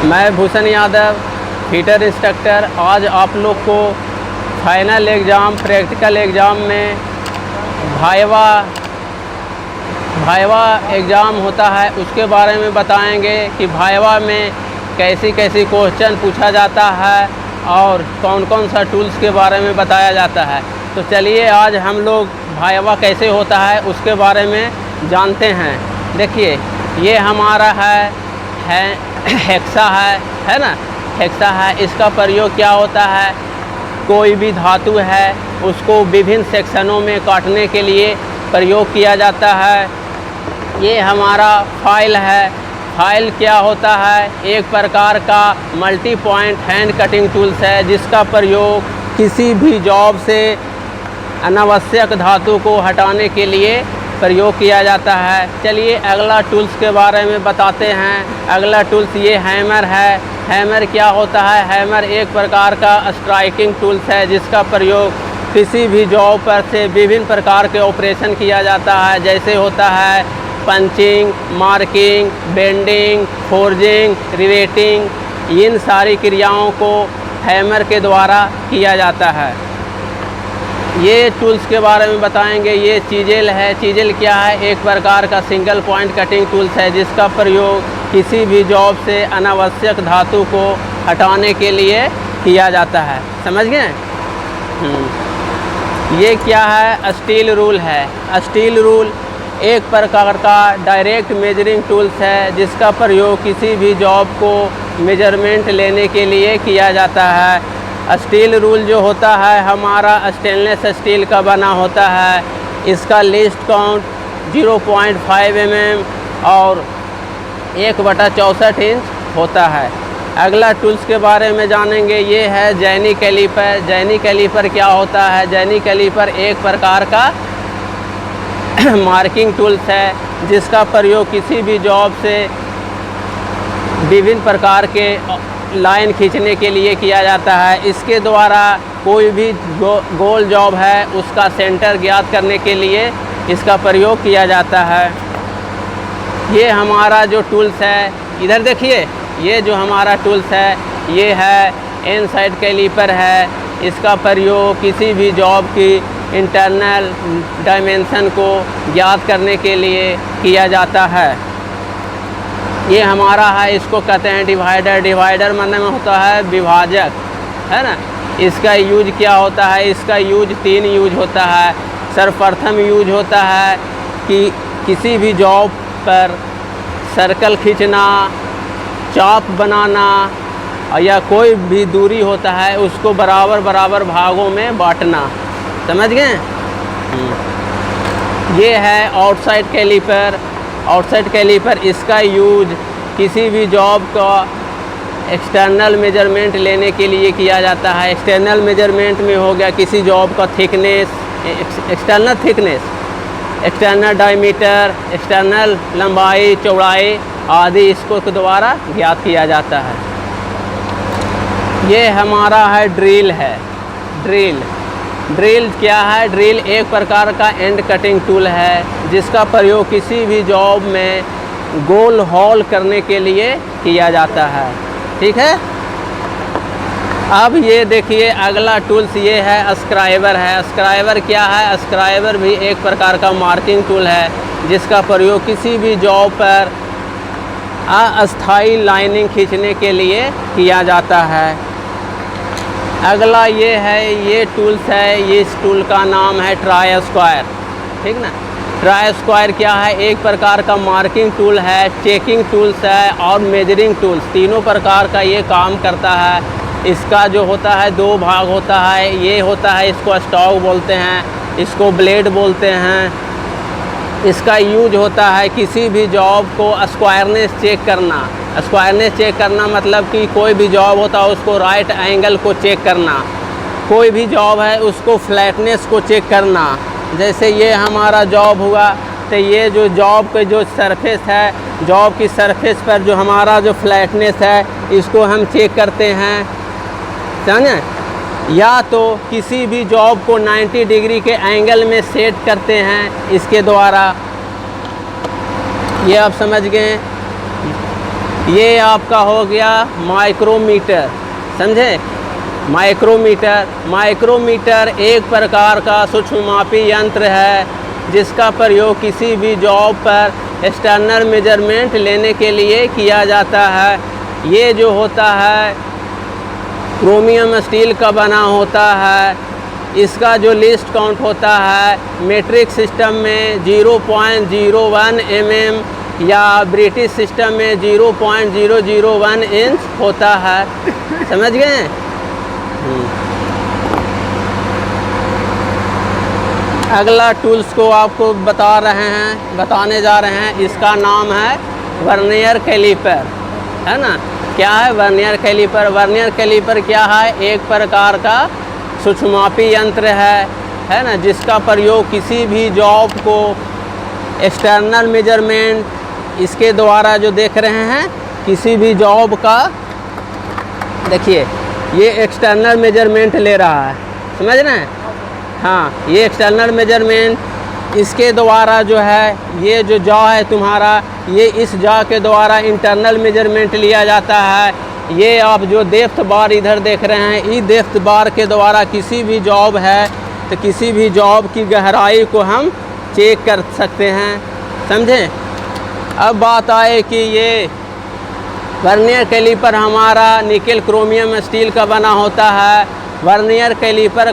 मैं Bhushan Yadav, heater instructor. आज आप लोग को फाइनल एग्ज़ाम, प्रैक्टिकल एग्ज़ाम में भाइवा एग्ज़ाम होता है, उसके बारे में बताएंगे कि भाइवा में कैसी कैसी क्वेश्चन पूछा जाता है और कौन कौन सा टूल्स के बारे में बताया जाता है। तो चलिए आज हम लोग भाइवा कैसे होता है उसके बारे में जानते हैं। देखिए, ये हमारा है हेक्सा है ना, हेक्सा है। इसका प्रयोग क्या होता है, कोई भी धातु है उसको विभिन्न सेक्शनों में काटने के लिए प्रयोग किया जाता है। ये हमारा फाइल है। फाइल क्या होता है, एक प्रकार का multi point hand cutting tools है जिसका प्रयोग किसी भी जॉब से अनावश्यक धातु को हटाने के लिए प्रयोग किया जाता है। चलिए अगला टूल्स के बारे में बताते हैं। अगला टूल्स ये हैमर है। हैमर क्या होता है, हैमर एक प्रकार का स्ट्राइकिंग टूल्स है जिसका प्रयोग किसी भी जॉब पर से विभिन्न प्रकार के ऑपरेशन किया जाता है। जैसे होता है punching, marking, bending, forging, riveting, इन सारी क्रियाओं को हैमर के द्वारा किया जाता है। ये टूल्स के बारे में बताएंगे। ये चीजेल है। चीजेल क्या है, एक प्रकार का सिंगल पॉइंट कटिंग टूल्स है जिसका प्रयोग किसी भी जॉब से अनावश्यक धातु को हटाने के लिए किया जाता है। समझ गए? ये क्या है, स्टील रूल है। स्टील रूल एक प्रकार का डायरेक्ट मेजरिंग टूल्स है जिसका प्रयोग किसी भी जॉब को मेजरमेंट लेने के लिए किया जाता है। स्टील रूल जो होता है हमारा स्टेनलेस स्टील का बना होता है। इसका लिस्ट काउंट 0.5 mm और 1/64 इंच होता है। अगला टूल्स के बारे में जानेंगे। ये है जैनी कैलीपर। जैनी कैलीपर क्या होता है, जैनी कैलीपर एक प्रकार का मार्किंग टूल्स है जिसका प्रयोग किसी भी जॉब से विभिन्न प्रकार के लाइन खींचने के लिए किया जाता है। इसके द्वारा कोई भी गोल जॉब है उसका सेंटर ज्ञात करने के लिए इसका प्रयोग किया जाता है। ये हमारा जो टूल्स है, इधर देखिए, ये जो हमारा टूल्स है ये है एन साइड कैलीपर है। इसका प्रयोग किसी भी जॉब की इंटरनल डायमेंशन को ज्ञात करने के लिए किया जाता है। ये हमारा है, इसको कहते हैं डिवाइडर। डिवाइडर माने में होता है विभाजक, है ना। इसका यूज क्या होता है, इसका यूज 3 यूज होता है। सर्वप्रथम यूज होता है कि किसी भी जॉब पर सर्कल खींचना, चाप बनाना या कोई भी दूरी होता है उसको बराबर बराबर भागों में बांटना। समझ गए? ये है आउटसाइड कैलीपर। आउटसाइड कैलीपर इसका यूज किसी भी जॉब का एक्सटर्नल मेजरमेंट लेने के लिए किया जाता है। एक्सटर्नल मेजरमेंट में हो गया किसी जॉब का thickness, external thickness, external diameter, external लंबाई, चौड़ाई आदि इसको के द्वारा ज्ञात किया जाता है। ये हमारा है ड्रिल है। ड्रिल क्या है, ड्रिल एक प्रकार का एंड कटिंग टूल है जिसका प्रयोग किसी भी जॉब में गोल होल करने के लिए किया जाता है। ठीक है। अब ये देखिए अगला टूल्स ये है स्क्राइबर है। स्क्राइबर क्या है, स्क्राइबर भी एक प्रकार का मार्किंग टूल है जिसका प्रयोग किसी भी जॉब पर अस्थायी लाइनिंग खींचने के लिए किया जाता है। अगला ये है, ये टूल्स है। ये इस टूल का नाम है ट्राई स्क्वायर। ठीक ना। ट्राई स्क्वायर क्या है, एक प्रकार का मार्किंग टूल है, चेकिंग टूल्स है और मेजरिंग टूल्स, तीनों प्रकार का ये काम करता है। इसका जो होता है 2 भाग होता है। ये होता है, इसको स्टॉक बोलते हैं, इसको ब्लेड बोलते हैं। इसका यूज होता है किसी भी जॉब को स्क्वायरनेस चेक करना। स्क्वायरनेस चेक करना मतलब कि कोई भी जॉब होता है उसको राइट एंगल को चेक करना। कोई भी जॉब है उसको फ्लैटनेस को चेक करना। जैसे ये हमारा जॉब हुआ तो ये जो जॉब के जो सरफेस है, जॉब की सरफेस पर जो हमारा जो फ्लैटनेस है इसको हम चेक करते हैं। समझे? या तो किसी भी जॉब को 90 डिग्री के एंगल में सेट करते हैं इसके द्वारा। ये आप समझ गए। ये आपका हो गया माइक्रोमीटर, समझे। माइक्रोमीटर एक प्रकार का सूक्ष्ममापी यंत्र है जिसका प्रयोग किसी भी जॉब पर एक्सटर्नल मेजरमेंट लेने के लिए किया जाता है। ये जो होता है क्रोमियम स्टील का बना होता है। इसका जो लिस्ट काउंट होता है मेट्रिक सिस्टम में 0.01 mm या ब्रिटिश सिस्टम में 0.001 इंच होता है, समझ गए। अगला टूल्स को आपको बताने जा रहे हैं, इसका नाम है वर्नियर कैलिपर, है ना। क्या है वर्नियर कैलिपर? वर्नियर कैलिपर क्या है? एक प्रकार का सूक्ष्ममापी यंत्र है ना, जिसका प्रयोग किसी भी जॉब को एक्सटर्नल मेजरमेंट इसके द्वारा जो देख रहे हैं किसी भी जॉब का, देखिए ये एक्सटर्नल मेजरमेंट ले रहा है, समझ रहे हैं। हाँ, ये एक्सटर्नल मेजरमेंट इसके द्वारा जो है, ये जो जॉ है तुम्हारा, ये इस जॉ के द्वारा इंटरनल मेजरमेंट लिया जाता है। ये आप जो डेप्थ बार इधर देख रहे हैं, इस डेप्थ बार के द्वारा किसी भी जॉब है तो किसी भी जॉब की गहराई को हम चेक कर सकते हैं, समझे। अब बात आए कि ये वर्नियर कैलिपर हमारा निकेल क्रोमियम स्टील का बना होता है। वर्नियर कैलिपर का